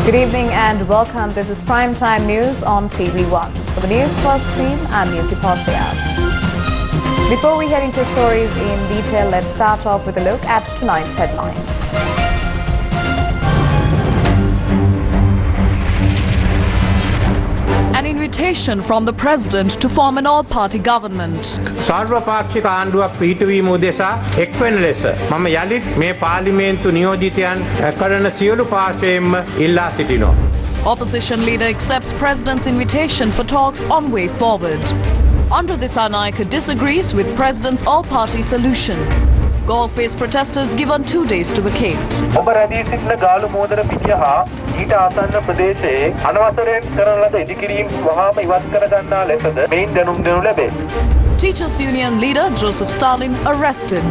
Good evening and welcome. This is Primetime News on TV1. For the News First team, I'm Yuki Poshiya. Before we head into stories in detail, let's start off with a look at tonight's headlines. An invitation from the President to form an all-party government. සර්වපාක්ෂික ආණ්ඩුවක් පිහිටුවීම උදෙසා එක්වෙන ලෙස මම යලිත් මේ පාර්ලිමේන්තු නියෝජිතයන් කරන සියලු පාර්ශ්වයෙන්ම ඉල්ලා සිටිනවා. Opposition leader accepts President's invitation for talks on way forward. Andra Dissanayake disagrees with President's all-party solution. Goal-faced protesters given 2 days to vacate. Teachers Union leader Joseph Stalin arrested.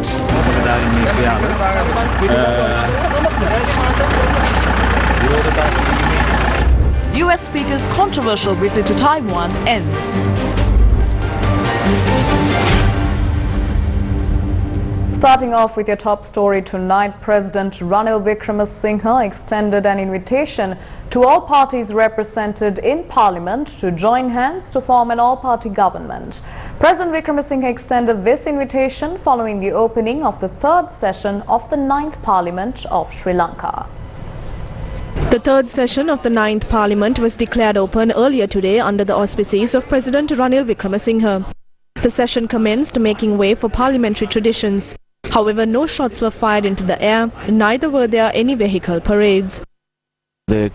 US Speaker's controversial visit to Taiwan ends. Starting off with your top story tonight, President Ranil Wickremesinghe extended an invitation to all parties represented in Parliament to join hands to form an all-party government. President Wickremesinghe extended this invitation following the opening of the third session of the 9th Parliament of Sri Lanka. The third session of the 9th Parliament was declared open earlier today under the auspices of President Ranil Wickremesinghe. The session commenced making way for parliamentary traditions. However, no shots were fired into the air, neither were there any vehicle parades.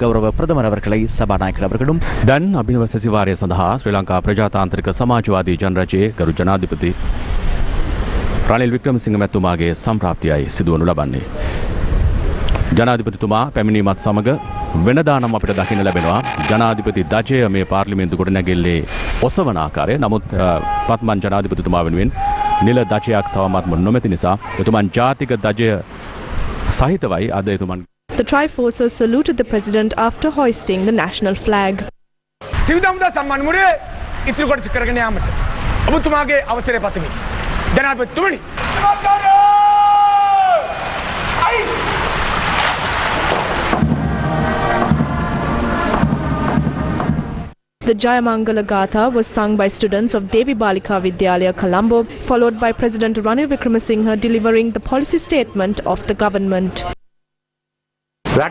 ගෞරව ප්‍රථම අවර්කලයි සභානායක අවர்களும் දැන් අභිනව සැසිවාරය සඳහා ශ්‍රී ලංකා ප්‍රජාතාන්ත්‍රික සමාජවාදී ජනරජයේ ගරු ජනාධිපති රනිල් වික්‍රමසිංහ මැතිතුමාගේ සම්ප්‍රාප්තියයි සිදුවනු ලබන්නේ. ජනාධිපතිතුමා පැමිණීමත් සමග වෙනදා නම් අපිට දකින්න ලැබෙනවා ජනාධිපති දජය මේ පාර්ලිමේන්තු ගොඩනැගිල්ලේ ඔසවන ආකාරය. නමුත් පත්මන් ජනාධිපතිතුමා වෙනුවෙන් නිල දජයක් තවමත් නොමැති නිසා එතුමන් ජාතික දජය සහිතවයි අද එතුමන්. The Triforces saluted the President after hoisting the national flag. සිවිදම්දා සම්මාන මුරේ ඉතිරි කොට කරගෙන යාමට ඔබතුමාගේ අවසරය පතමි. ජනාධිපතිතුමනි. The Jayamangala Gatha was sung by students of Devi Balika Vidyalaya, Colombo, followed by President Ranil Wickremesinghe delivering the policy statement of the government. The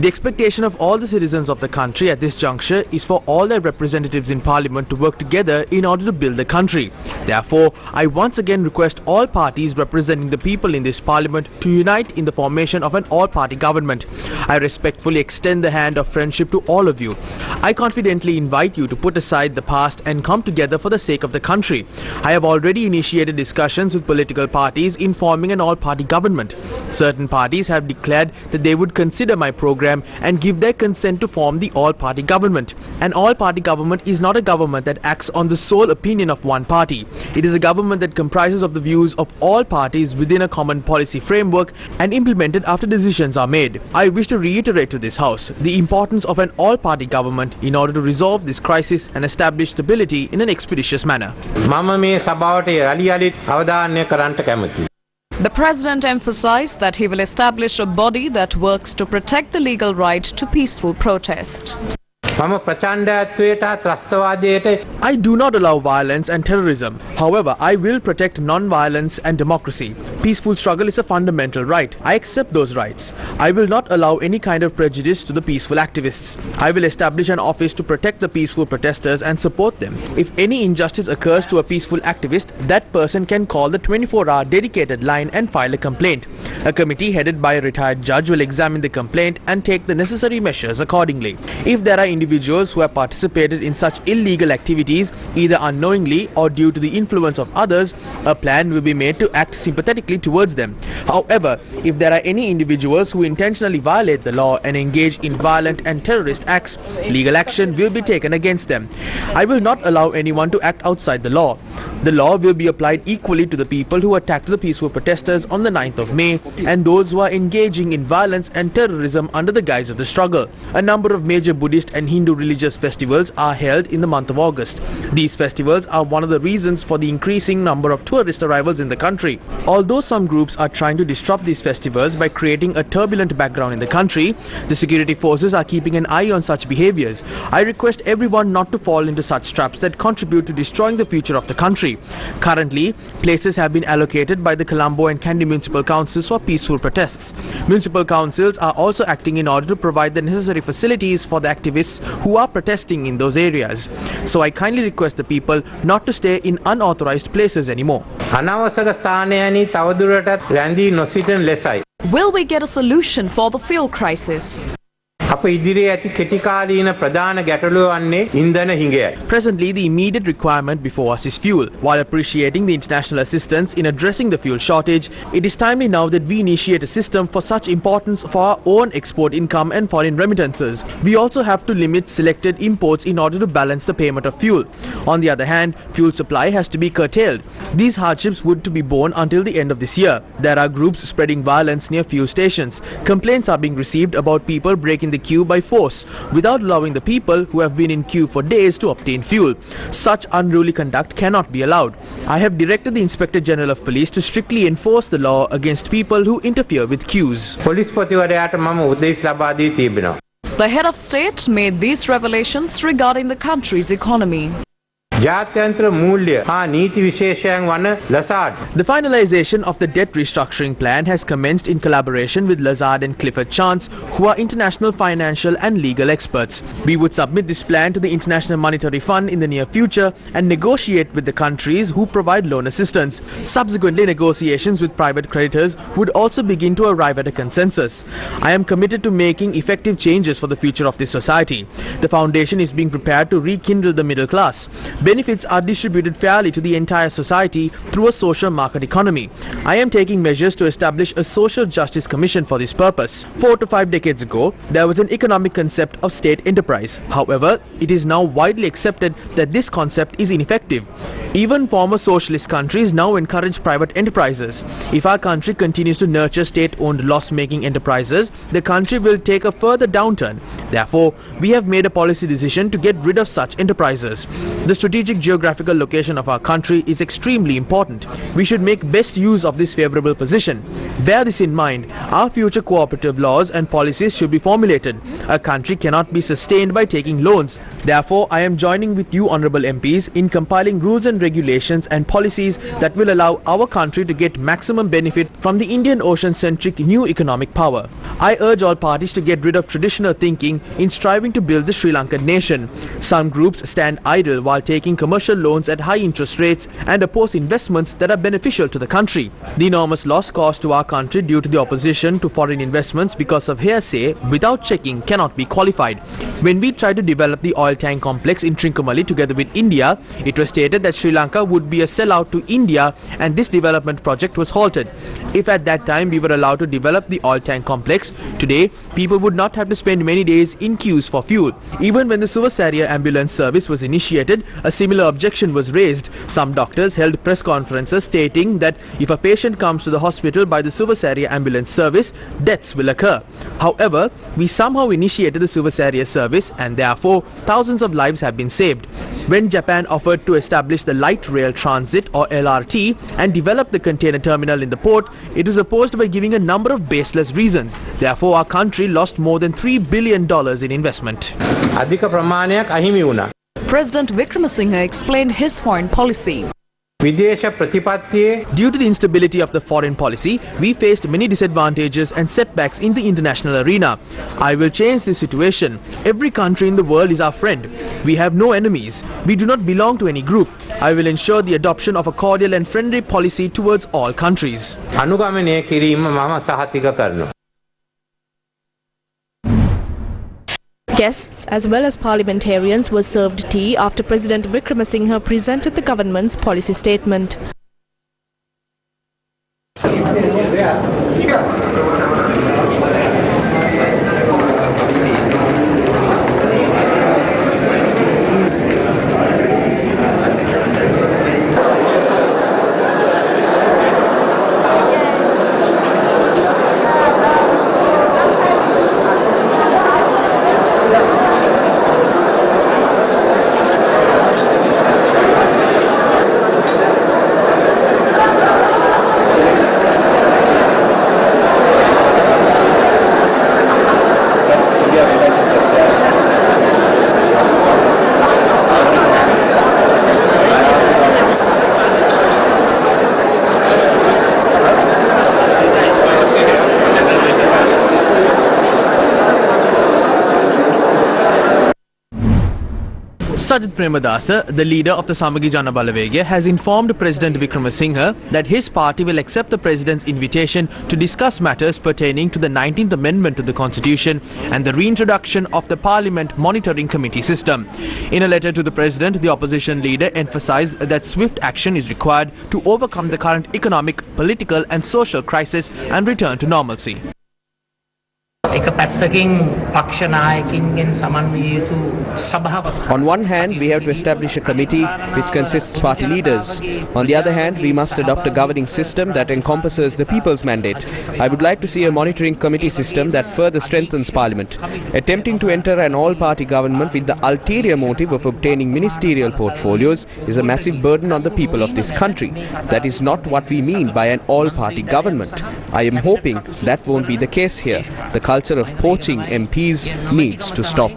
expectation of all the citizens of the country at this juncture is for all their representatives in Parliament to work together in order to build the country. Therefore, I once again request all parties representing the people in this Parliament to unite in the formation of an all-party government. I respectfully extend the hand of friendship to all of you. I confidently invite you to put aside the past and come together for the sake of the country. I have already initiated discussions with political parties in forming an all-party government. Certain parties have declared that they would consider my program and give their consent to form the all-party government. An all-party government is not a government that acts on the sole opinion of one party. It is a government that comprises of the views of all parties within a common policy framework and implemented after decisions are made. I wish to reiterate to this House the importance of an all-party government in order to resolve this crisis and establish stability in an expeditious manner. The President emphasized that he will establish a body that works to protect the legal right to peaceful protest. I do not allow violence and terrorism. However, I will protect non-violence and democracy. Peaceful struggle is a fundamental right. I accept those rights. I will not allow any kind of prejudice to the peaceful activists. I will establish an office to protect the peaceful protesters and support them. If any injustice occurs to a peaceful activist, that person can call the 24-hour dedicated line and file a complaint. A committee headed by a retired judge will examine the complaint and take the necessary measures accordingly. If there are individuals who have participated in such illegal activities, either unknowingly or due to the influence of others, a plan will be made to act sympathetically towards them. However, if there are any individuals who intentionally violate the law and engage in violent and terrorist acts, legal action will be taken against them. I will not allow anyone to act outside the law. The law will be applied equally to the people who attacked the peaceful protesters on the 9th of May and those who are engaging in violence and terrorism under the guise of the struggle. A number of major Buddhist and Hindu religious festivals are held in the month of August. These festivals are one of the reasons for the increasing number of tourist arrivals in the country. Although some groups are trying to disrupt these festivals by creating a turbulent background in the country, the security forces are keeping an eye on such behaviors. I request everyone not to fall into such traps that contribute to destroying the future of the country. Currently, places have been allocated by the Colombo and Kandy municipal councils for peaceful protests. Municipal councils are also acting in order to provide the necessary facilities for the activists who are protesting in those areas. So I kindly request the people not to stay in unauthorized places anymore. අනවසර ස්ථානයනි තවදුරටත් රැඳී නොසිටින ලෙසයි. Will we get a solution for the fuel crisis? අප ඉදිරියේ ඇති කෙටිකාලීන ප්‍රධාන ගැටලුව වන්නේ ඉන්ධන හිඟයයි. Presently, the immediate requirement before us is fuel. While appreciating the international assistance in addressing the fuel shortage, it is timely now that we initiate a system for such importance for our own export income and foreign remittances. We also have to limit selected imports in order to balance the payment of fuel. On the other hand, fuel supply has to be curtailed. These hardships would to be borne until the end of this year. There are groups spreading violence near fuel stations. Complaints are being received about people breaking the queue by force without allowing the people who have been in queue for days to obtain fuel. Such unruly conduct cannot be allowed. I have directed the Inspector General of Police to strictly enforce the law against people who interfere with queues. පොලිස්පතිවරයාට මම උදෙස් ලබා දී තිබෙනවා. The head of state made these revelations regarding the country's economy. ජාත්‍යන්තර මූල්‍ය හා නීති විශේෂයන් වන ලසාඩ්. The finalization of the debt restructuring plan has commenced in collaboration with Lazard and Clifford Chance, who are international financial and legal experts. We would submit this plan to the International Monetary Fund in the near future and negotiate with the countries who provide loan assistance. Subsequently, negotiations with private creditors would also begin to arrive at a consensus. I am committed to making effective changes for the future of this society. The foundation is being prepared to rekindle the middle class. Benefits are distributed fairly to the entire society through a social market economy. I am taking measures to establish a social justice commission for this purpose. 4 to 5 decades ago, there was an economic concept of state enterprise. However, it is now widely accepted that this concept is ineffective. Even former socialist countries now encourage private enterprises. If our country continues to nurture state-owned loss-making enterprises, the country will take a further downturn. Therefore, we have made a policy decision to get rid of such enterprises. The strategic geographical location of our country is extremely important. We should make best use of this favorable position. Bear this in mind. Our future cooperative laws and policies should be formulated. A country cannot be sustained by taking loans. Therefore, I am joining with you honorable MPs in compiling rules and regulations and policies that will allow our country to get maximum benefit from the Indian Ocean-centric new economic power. I urge all parties to get rid of traditional thinking in striving to build the Sri Lankan nation. Some groups stand idle while taking commercial loans at high interest rates and oppose investments that are beneficial to the country. The enormous loss caused to our country due to the opposition to foreign investments because of hearsay without checking cannot be qualified. When we tried to develop the oil tank complex in Trincomalee together with India, it was stated that Sri Lanka would be a sellout to India and this development project was halted. If at that time we were allowed to develop the oil tank complex, today people would not have to spend many days in queues for fuel. Even when the Suvasaria ambulance service was initiated, a similar objection was raised. Some doctors held press conferences stating that if a patient comes to the hospital by the Suvasaria ambulance service, deaths will occur. However, we somehow initiated the Suvasaria service and therefore thousands of lives have been saved. When Japan offered to establish the light rail transit or LRT and develop the container terminal in the port, it was opposed by giving a number of baseless reasons. Therefore, our country lost more than $3 billion in investment. අධික ප්‍රමාණයක් අහිමි වුණා. President Wickremesinghe explained his foreign policy. විදේශ ප්‍රතිපත්තියේ Due to the instability of the foreign policy, we faced many disadvantages and setbacks in the international arena. I will change this situation. Every country in the world is our friend. We have no enemies. We do not belong to any group. I will ensure the adoption of a cordial and friendly policy towards all countries. අනුගමනය කිරීම මම සහතික කරනවා. Guests as well as parliamentarians were served tea after President Wickremesinghe presented the government's policy statement. Sajith Premadasa, the leader of the Samagi Jana Balawegaya, has informed President Wickremesinghe that his party will accept the President's invitation to discuss matters pertaining to the 19th Amendment to the Constitution and the reintroduction of the Parliament Monitoring Committee system. In a letter to the President, the opposition leader emphasized that swift action is required to overcome the current economic, political and social crisis and return to normalcy. On one hand, we have to establish a committee which consists party leaders. On the other hand, we must adopt a governing system that encompasses the people's mandate. I would like to see a monitoring committee system that further strengthens Parliament. Attempting to enter an all-party government with the ulterior motive of obtaining ministerial portfolios is a massive burden on the people of this country. That is not what we mean by an all-party government. I am hoping that won't be the case here. The culture of poaching MPs needs to stop.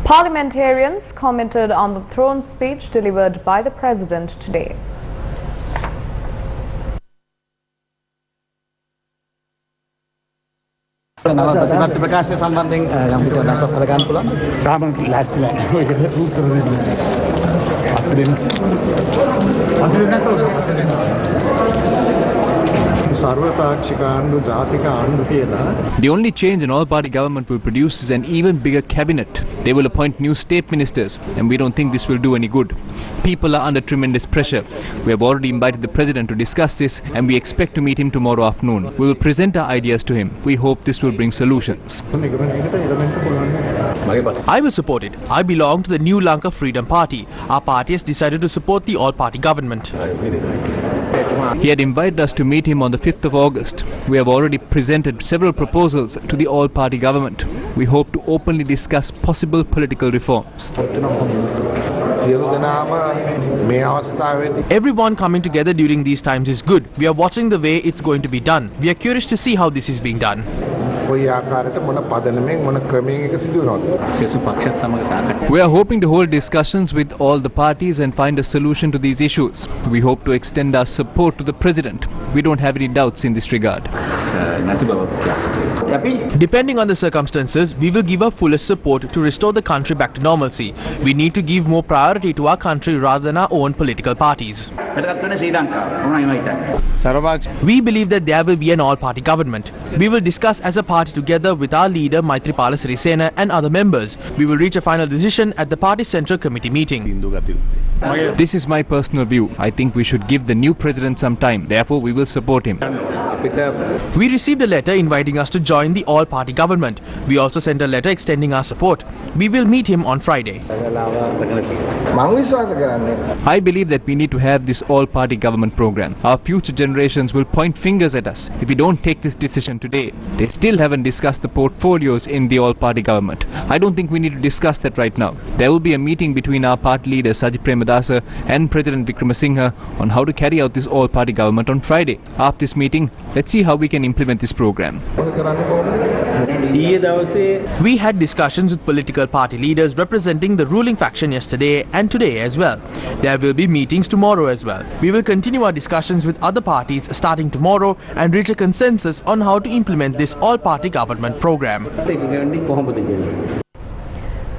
Parliamentarians commented on the throne speech delivered by the President today. The only change an all-party government will produce is an even bigger cabinet. They will appoint new state ministers, and we don't think this will do any good. People are under tremendous pressure. We have already invited the President to discuss this, and we expect to meet him tomorrow afternoon. We will present our ideas to him. We hope this will bring solutions. I will support it. I belong to the New Lanka Freedom Party. Our party has decided to support the all-party government. He had invited us to meet him on the 5th of August. We have already presented several proposals to the all-party government. We hope to openly discuss possible political reforms. Everyone coming together during these times is good. We are watching the way it's going to be done. We are curious to see how this is being done. We are hoping to hold discussions with all the parties and find a solution to these issues. We hope to extend our support to the President. We don't have any doubts in this regard. Depending on the circumstances, we will give our fullest support to restore the country back to normalcy. We need to give more priority to our country rather than our own political parties. We believe that there will be an all-party government. We will discuss as a party together with our leader Maithripala Sirisena and other members. We will reach a final decision at the party central committee meeting. This is my personal view. I think we should give the new President some time. Therefore, we will support him. We received a letter inviting us to join the all-party government. We also sent a letter extending our support. We will meet him on Friday. I believe that we need to have this all-party government program. Our future generations will point fingers at us if we don't take this decision today. They still haven't discussed the portfolios in the all-party government. I don't think we need to discuss that right now. There will be a meeting between our party leader Sajith Premadasa and President Wickremesinghe on how to carry out this all-party government on Friday. After this meeting, let's see how we can implement this program. We had discussions with political party leaders representing the ruling faction yesterday and today as well. There will be meetings tomorrow as well. We will continue our discussions with other parties starting tomorrow and reach a consensus on how to implement this all-party government program.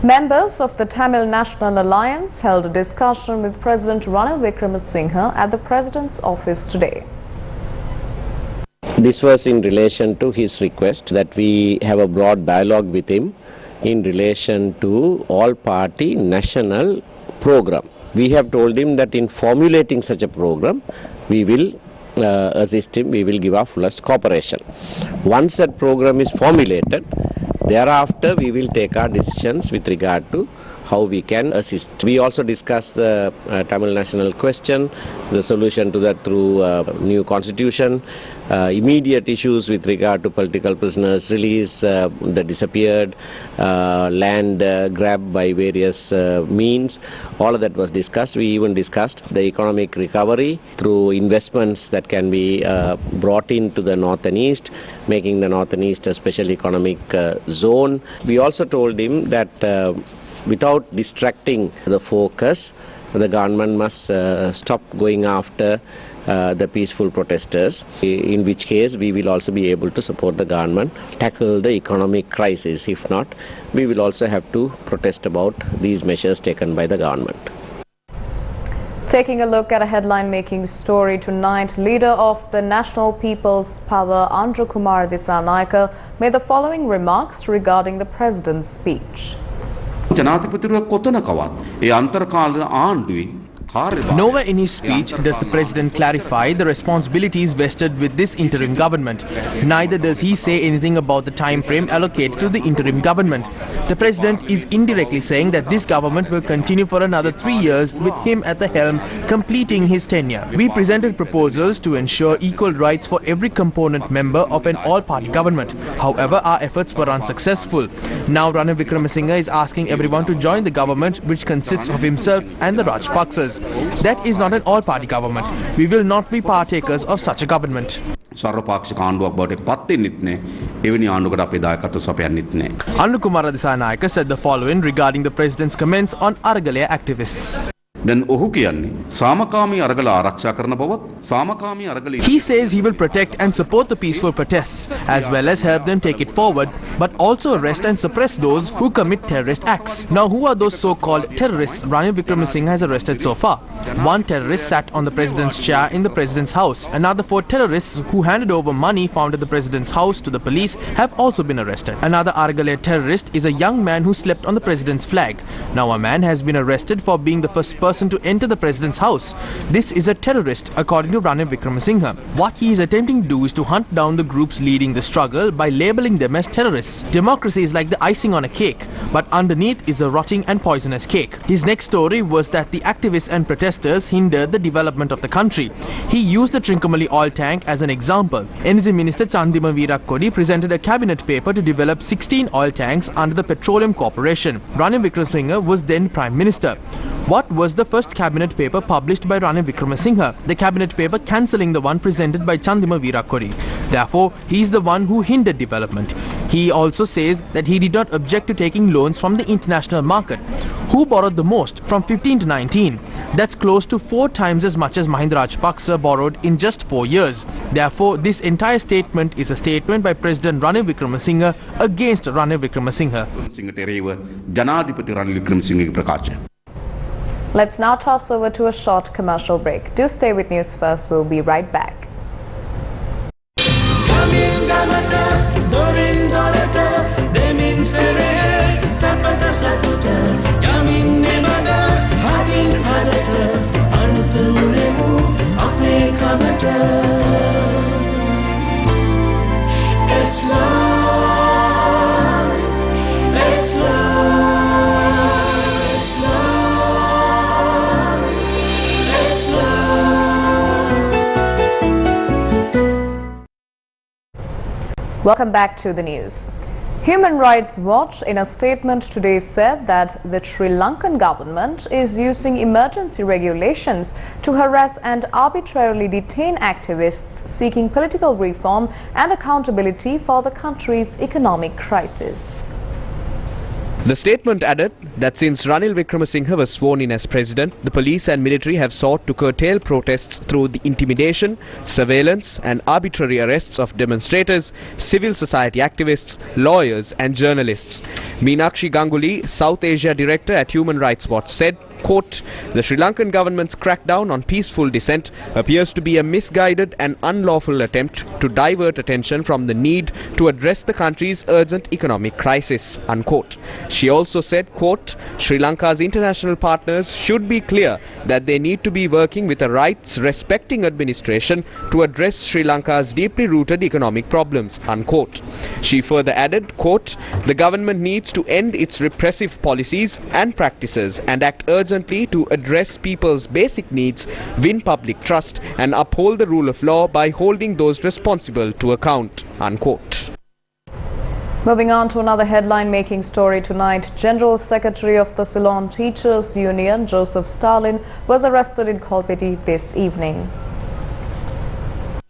Members of the Tamil National Alliance held a discussion with President Ranil Wickremesinghe at the President's office today. This was in relation to his request that we have a broad dialogue with him in relation to all-party national program. We have told him that in formulating such a program, we will assist him, we will give our fullest cooperation. Once that program is formulated, thereafter we will take our decisions with regard to how we can assist. We also discussed the Tamil national question, the solution to that through new constitution, immediate issues with regard to political prisoners release, the disappeared, land grab by various means. All of that was discussed. We even discussed the economic recovery through investments that can be brought into the north and east, making the north and east a special economic zone. We also told him that without distracting the focus, the government must stop going after the peaceful protesters, in which case we will also be able to support the government, tackle the economic crisis. If not, we will also have to protest about these measures taken by the government. Taking a look at a headline-making story tonight, leader of the National People's Power, Andrew Kumar Dissanayake, made the following remarks regarding the president's speech. Nowhere in his speech does the president clarify the responsibilities vested with this interim government. Neither does he say anything about the time frame allocated to the interim government. The president is indirectly saying that this government will continue for another 3 years with him at the helm, completing his tenure. We presented proposals to ensure equal rights for every component member of an all-party government. However, our efforts were unsuccessful. Now Ranil Wickremesinghe is asking everyone to join the government, which consists of himself and the Rajpaksas. That is not an all-party government. We will not be partakers of such a government. Andrew Kumar Dissanayake said the following regarding the president's comments on Aragalaya activists. He says he will protect and support the peaceful protests as well as help them take it forward, but also arrest and suppress those who commit terrorist acts. Now, who are those so-called terrorists Ranil Wickremesinghe has arrested so far? One terrorist sat on the president's chair in the president's house. Another 4 terrorists who handed over money found at the president's house to the police have also been arrested. Another Aragalaya terrorist is a young man who slept on the president's flag. Now a man has been arrested for being the first person to enter the president's house. This is a terrorist, according to Ranil Wickremesinghe. What he is attempting to do is to hunt down the groups leading the struggle by labeling them as terrorists. Democracy is like the icing on a cake, but underneath is a rotting and poisonous cake. His next story was that the activists and protesters hindered the development of the country. He used the Trincomalee oil tank as an example. Energy Minister Chandima Weerakkodi presented a cabinet paper to develop 16 oil tanks under the Petroleum Corporation. Ranil Wickremesinghe was then Prime Minister. What was the first cabinet paper published by Ranil Wickremesinghe? The cabinet paper cancelling the one presented by Chandima Weerakkodi. Therefore, he is the one who hindered development. He also says that he did not object to taking loans from the international market. Who borrowed the most? From 15 to 19. That's close to 4 times as much as Mahinda Rajapaksa borrowed in just 4 years. Therefore, this entire statement is a statement by President Ranil Wickremesinghe against Ranil Wickremesinghe. Let's now toss over to a short commercial break. Do stay with News First. We'll be right back. Welcome back to the news. Human Rights Watch in a statement today said that the Sri Lankan government is using emergency regulations to harass and arbitrarily detain activists seeking political reform and accountability for the country's economic crisis. The statement added that since Ranil Wickremesinghe was sworn in as president, the police and military have sought to curtail protests through the intimidation, surveillance and arbitrary arrests of demonstrators, civil society activists, lawyers and journalists. Meenakshi Ganguly, South Asia Director at Human Rights Watch, said, quote, "The Sri Lankan government's crackdown on peaceful dissent appears to be a misguided and unlawful attempt to divert attention from the need to address the country's urgent economic crisis," unquote. She also said, quote, "Sri Lanka's international partners should be clear that they need to be working with a rights-respecting administration to address Sri Lanka's deeply rooted economic problems," unquote. She further added, quote, "The government needs to end its repressive policies and practices and act urgently to address people's basic needs, win public trust and uphold the rule of law by holding those responsible to account," unquote. Moving on to another headline-making story tonight, General Secretary of the Ceylon Teachers Union, Joseph Stalin, was arrested in Kolpeti this evening.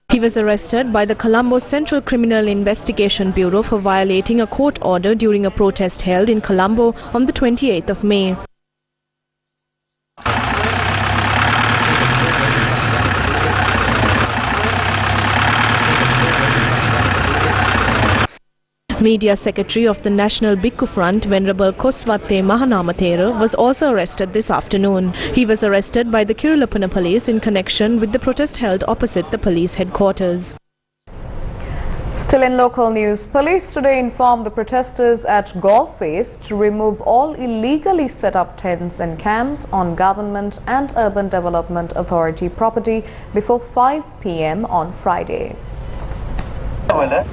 He was arrested by the Colombo Central Criminal Investigation Bureau for violating a court order during a protest held in Colombo on the 28th of May. Media Secretary of the National Bhikkhu Front, Venerable Koswatte Mahanamatera, was also arrested this afternoon. He was arrested by the Kirulapana police in connection with the protest held opposite the police headquarters. Still in local news, police today informed the protesters at Golf Face to remove all illegally set up tents and camps on Government and Urban Development Authority property before 5 p.m. on Friday. The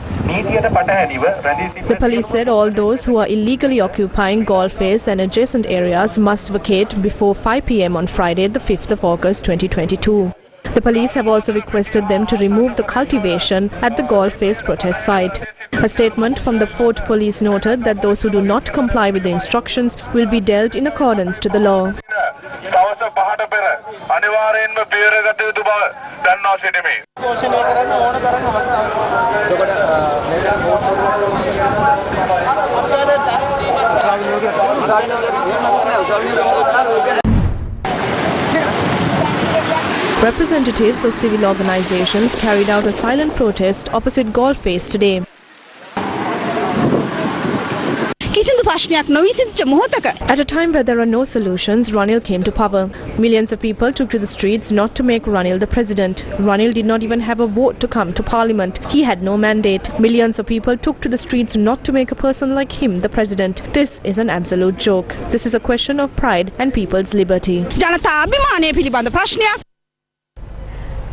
police said all those who are illegally occupying Golf Face and adjacent areas must vacate before 5 p.m. on Friday, the 5th of August 2022. The police have also requested them to remove the cultivation at the Golf Face protest site. A statement from the Fort Police noted that those who do not comply with the instructions will be dealt in accordance to the law. Representatives of civil organizations carried out a silent protest opposite Golf Face today. At a time where there are no solutions, Ranil came to power. Millions of people took to the streets not to make Ranil the president. Ranil did not even have a vote to come to parliament. He had no mandate. Millions of people took to the streets not to make a person like him the president. This is an absolute joke. This is a question of pride and people's liberty.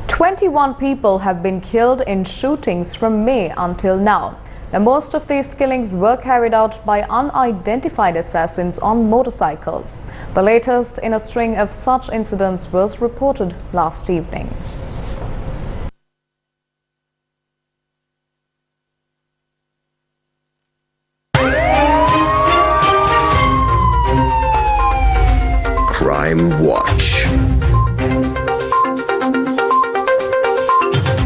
21 people have been killed in shootings from May until now. Now, most of these killings were carried out by unidentified assassins on motorcycles. The latest in a string of such incidents was reported last evening. Crime Watch.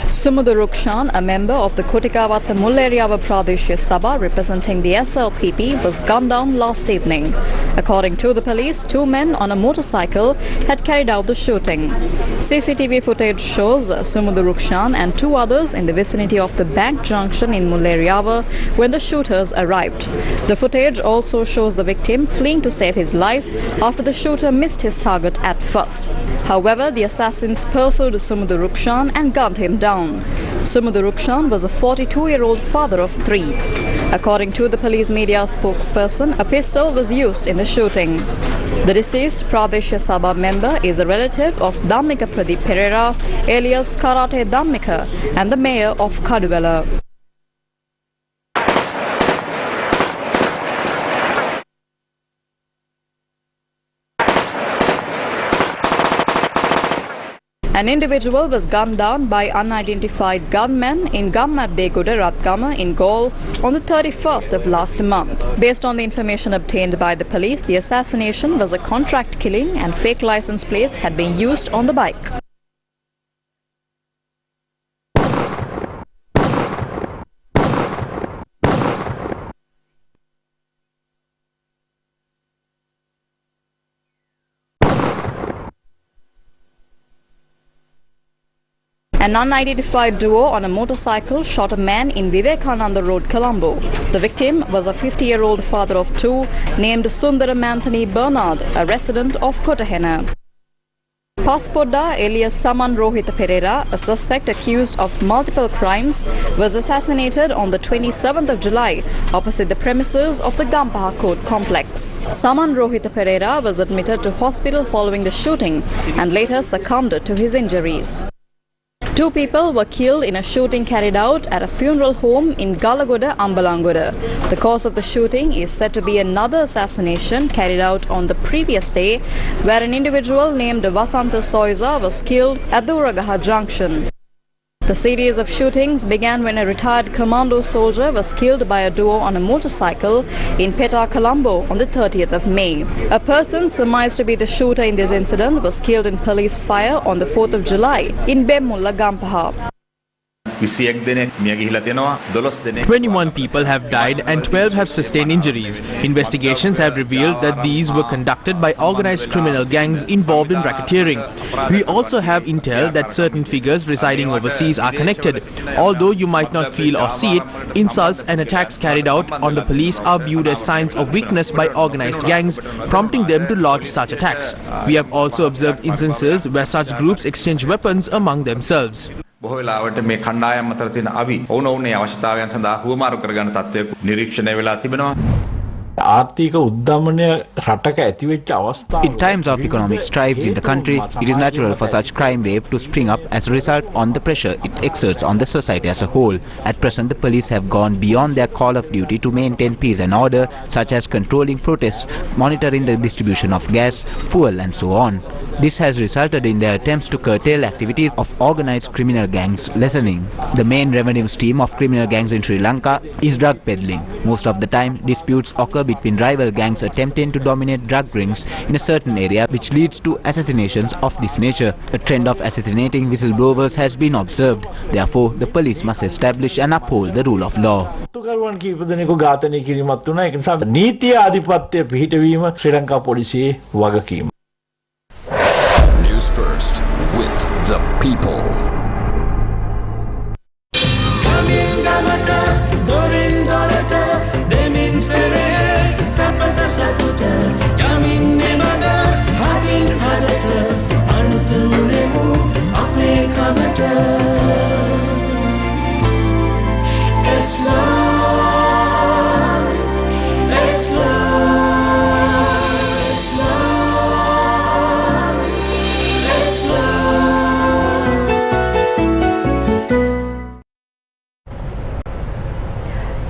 Sumudu Rukshan, a member of the Kotikawatha Mulleriyawa Pradeshya Sabha representing the SLPP, was gunned down last evening. According to the police, 2 men on a motorcycle had carried out the shooting. CCTV footage shows Sumudu Rukshan and 2 others in the vicinity of the bank junction in Mulleriyawa when the shooters arrived. The footage also shows the victim fleeing to save his life after the shooter missed his target at first. However, the assassins pursued Sumudu Rukshan and gunned him down. Sumudu Rukshan was a 42-year-old father of 3. According to the police media spokesperson, a pistol was used in the shooting. The deceased Pradeshya Sabha member is a relative of Dhammika Pradeep Pereira, alias Karate Dhammika, and the mayor of Kaduvela. An individual was gunned down by unidentified gunmen in Gammaddeguda Ratgama in Gaul on the 31st of last month. Based on the information obtained by the police, the assassination was a contract killing and fake license plates had been used on the bike. An unidentified duo on a motorcycle shot a man in Vivekananda Road, Colombo. The victim was a 50-year-old father of 2 named Sundaram Anthony Bernard, a resident of Kotahena. Paspodda alias Saman Rohita Pereira, a suspect accused of multiple crimes, was assassinated on the 27th of July opposite the premises of the Gampaha Court complex. Saman Rohita Pereira was admitted to hospital following the shooting and later succumbed to his injuries. 2 people were killed in a shooting carried out at a funeral home in Galagoda, Ambalangoda. The cause of the shooting is said to be another assassination carried out on the previous day, where an individual named Vasanta Soiza was killed at the Uragaha junction. The series of shootings began when a retired commando soldier was killed by a duo on a motorcycle in Peta, Colombo on the 30th of May. A person surmised to be the shooter in this incident was killed in police fire on the 4th of July in Bemmulla, Gampaha. 21 people have died and 12 have sustained injuries. Investigations have revealed that these were conducted by organized criminal gangs involved in racketeering. We also have intel that certain figures residing overseas are connected. Although you might not feel or see it, insults and attacks carried out on the police are viewed as signs of weakness by organized gangs, prompting them to lodge such attacks. We have also observed instances where such groups exchange weapons among themselves. බොහෝ වෙලාවට මේ කණ්ඩායම් අතර තියෙන අවි ඕනෝනේ අවශ්‍යතාවයන් සඳහා හුවමාරු කරගන්න තත්ත්වයක් නිරීක්ෂණය වෙලා තිබෙනවා. ආර්ථික උද්දමනය රටක ඇතිවෙච්ච අවස්ථාව. In times of economic strife in the country, it is natural for such crime wave to spring up as a result on the pressure it exerts on the society as a whole. At present, the police have gone beyond their call of duty to maintain peace and order, such as controlling protests, monitoring the distribution of gas, fuel and so on. This has resulted in their attempts to curtail activities of organized criminal gangs lessening. The main revenue stream of criminal gangs in Sri Lanka is drug peddling. Most of the time, disputes occur between rival gangs attempting to dominate drug rings in a certain area, which leads to assassinations of this nature. A trend of assassinating whistleblowers has been observed. Therefore, the police must establish and uphold the rule of law. News First with the people.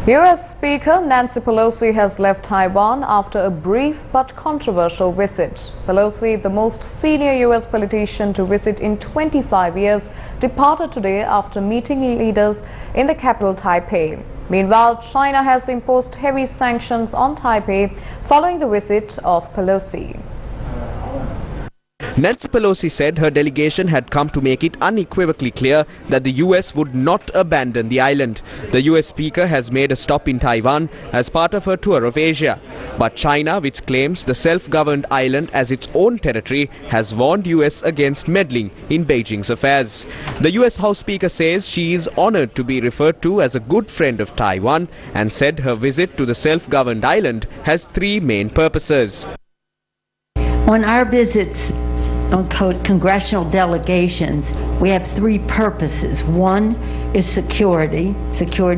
US Speaker Nancy Pelosi has left Taiwan after a brief but controversial visit. Pelosi, the most senior US politician to visit in 25 years, departed today after meeting leaders in the capital Taipei. Meanwhile, China has imposed heavy sanctions on Taipei following the visit of Pelosi. Nancy Pelosi said her delegation had come to make it unequivocally clear that the US would not abandon the island. The US Speaker has made a stop in Taiwan as part of her tour of Asia. But China, which claims the self-governed island as its own territory, has warned US against meddling in Beijing's affairs. The US House Speaker says she is honored to be referred to as a good friend of Taiwan and said her visit to the self-governed island has three main purposes. On our visits on congressional delegations, we have three purposes. One is security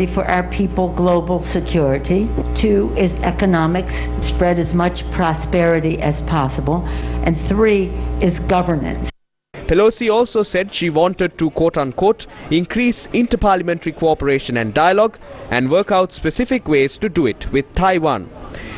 for our people, global security. Two is economics, spread as much prosperity as possible. And three is governance. Pelosi also said she wanted to, quote-unquote, increase interparliamentary cooperation and dialogue and work out specific ways to do it with Taiwan.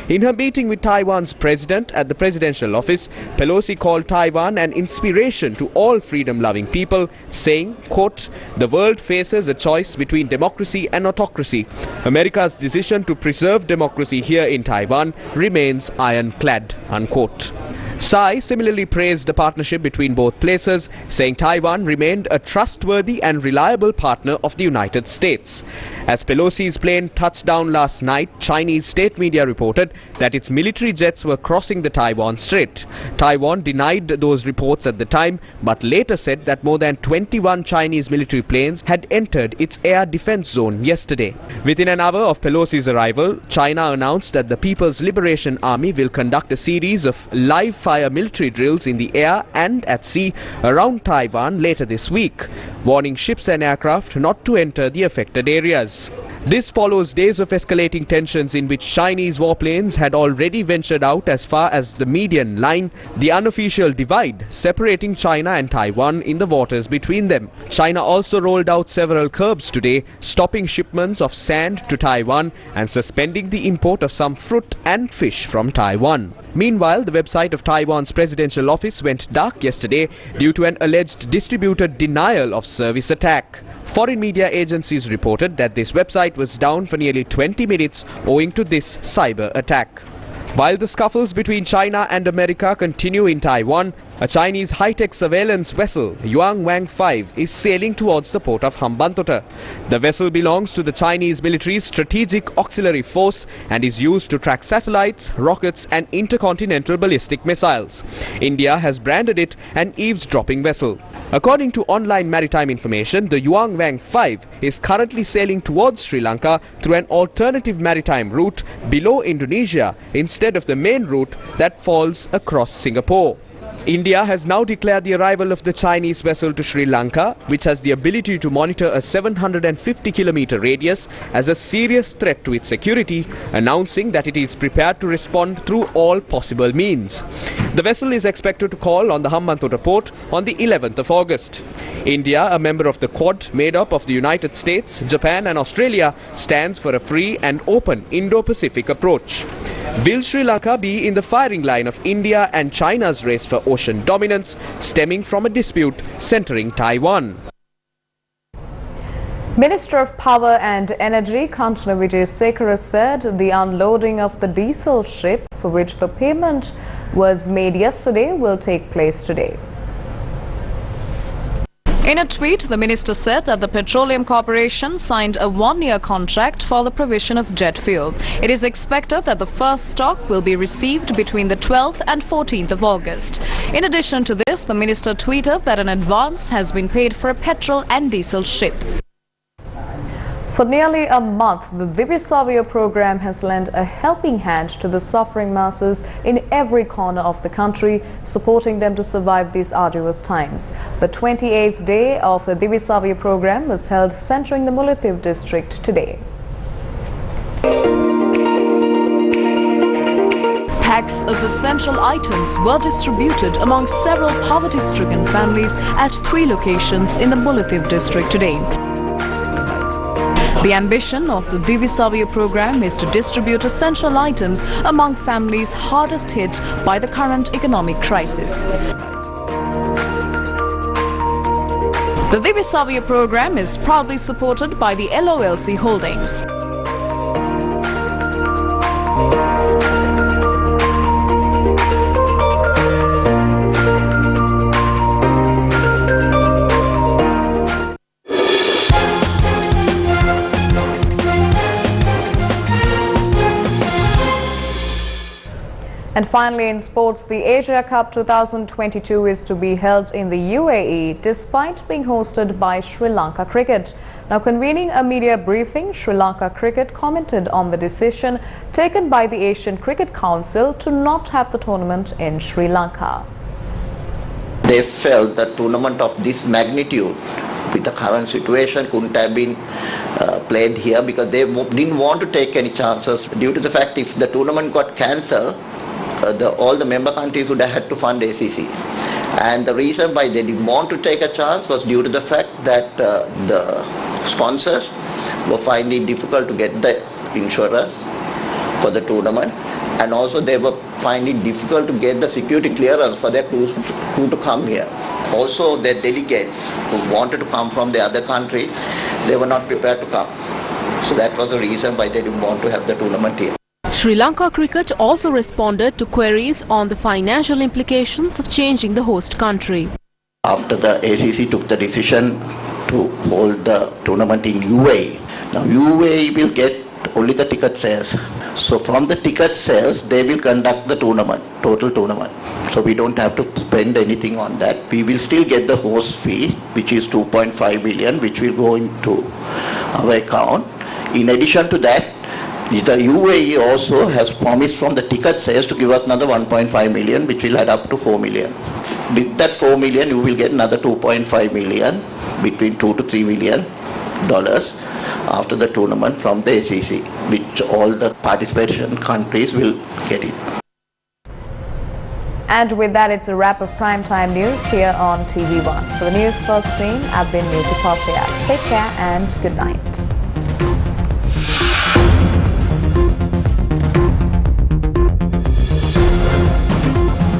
In her meeting with Taiwan's president at the presidential office, Pelosi called Taiwan an inspiration to all freedom-loving people, saying, quote, the world faces a choice between democracy and autocracy. America's decision to preserve democracy here in Taiwan remains ironclad, unquote. Tsai similarly praised the partnership between both places, saying Taiwan remained a trustworthy and reliable partner of the United States. As Pelosi's plane touched down last night, Chinese state media reported that its military jets were crossing the Taiwan Strait. Taiwan denied those reports at the time, but later said that more than 21 Chinese military planes had entered its air defense zone yesterday. Within an hour of Pelosi's arrival, China announced that the People's Liberation Army will conduct a series of live-fire military drills in the air and at sea around Taiwan later this week, warning ships and aircraft not to enter the affected areas. This follows days of escalating tensions in which Chinese warplanes had already ventured out as far as the median line, the unofficial divide separating China and Taiwan in the waters between them. China also rolled out several curbs today, stopping shipments of sand to Taiwan and suspending the import of some fruit and fish from Taiwan. Meanwhile, the website of Taiwan's presidential office went dark yesterday due to an alleged distributed denial of service attack. Foreign media agencies reported that this website was down for nearly 20 minutes owing to this cyber attack. While the scuffles between China and America continue in Taiwan, A Chinese high-tech surveillance vessel, Yuan Wang 5, is sailing towards the port of Hambantota. The vessel belongs to the Chinese military's Strategic Auxiliary Force and is used to track satellites, rockets and intercontinental ballistic missiles. India has branded it an eavesdropping vessel. According to online maritime information, the Yuan Wang 5 is currently sailing towards Sri Lanka through an alternative maritime route below Indonesia instead of the main route that falls across Singapore. India has now declared the arrival of the Chinese vessel to Sri Lanka, which has the ability to monitor a 750-kilometer radius, as a serious threat to its security, announcing that it is prepared to respond through all possible means. The vessel is expected to call on the Hambantota port on the 11th of August. India, a member of the Quad made up of the United States, Japan and Australia, stands for a free and open Indo-Pacific approach. Will Sri Lanka be in the firing line of India and China's race for ocean dominance, stemming from a dispute centering Taiwan? Minister of Power and Energy Kantana Wijesekara said the unloading of the diesel ship, for which the payment was made yesterday, will take place today. In a tweet, the minister said that the Petroleum Corporation signed a one-year contract for the provision of jet fuel. It is expected that the first stock will be received between the 12th and 14th of August. In addition to this, the minister tweeted that an advance has been paid for a petrol and diesel ship. For nearly a month, the Divya Savya program has lent a helping hand to the suffering masses in every corner of the country, supporting them to survive these arduous times. The 28th day of the Divya Savya program was held centering the Mullaitivu district today. Packs of essential items were distributed among several poverty-stricken families at 3 locations in the Mullaitivu district today. The ambition of the Divya Savya program is to distribute essential items among families hardest hit by the current economic crisis. The Divya Savya program is proudly supported by the LOLC Holdings. And finally, in sports, the Asia Cup 2022 is to be held in the UAE despite being hosted by Sri Lanka Cricket. Now, convening a media briefing, Sri Lanka Cricket commented on the decision taken by the Asian Cricket Council to not have the tournament in Sri Lanka. They felt that tournament of this magnitude with the current situation couldn't have been played here because they didn't want to take any chances due to the fact if the tournament got cancelled, all the member countries would have had to fund ACC. And the reason why they didn't want to take a chance was due to the fact that the sponsors were finding it difficult to get the insurance for the tournament, and also they were finding it difficult to get the security clearance for their crew to come here. Also, their delegates who wanted to come from the other countries, they were not prepared to come. So that was the reason why they didn't want to have the tournament here. Sri Lanka Cricket also responded to queries on the financial implications of changing the host country. After the ACC took the decision to hold the tournament in UAE, now UAE will get only the ticket sales. So from the ticket sales, they will conduct the tournament, total tournament. So we don't have to spend anything on that. We will still get the host fee, which is 2.5 million, which will go into our account. In addition to that, the UAE also has promised from the ticket sales to give us another 1.5 million, which will add up to 4 million. With that 4 million, you will get another 2.5 million, between 2 to 3 million dollars after the tournament from the ACC, which all the participation countries will get it. And with that, it's a wrap of primetime news here on TV1. For the News First team, I've been Niti Take care and good night.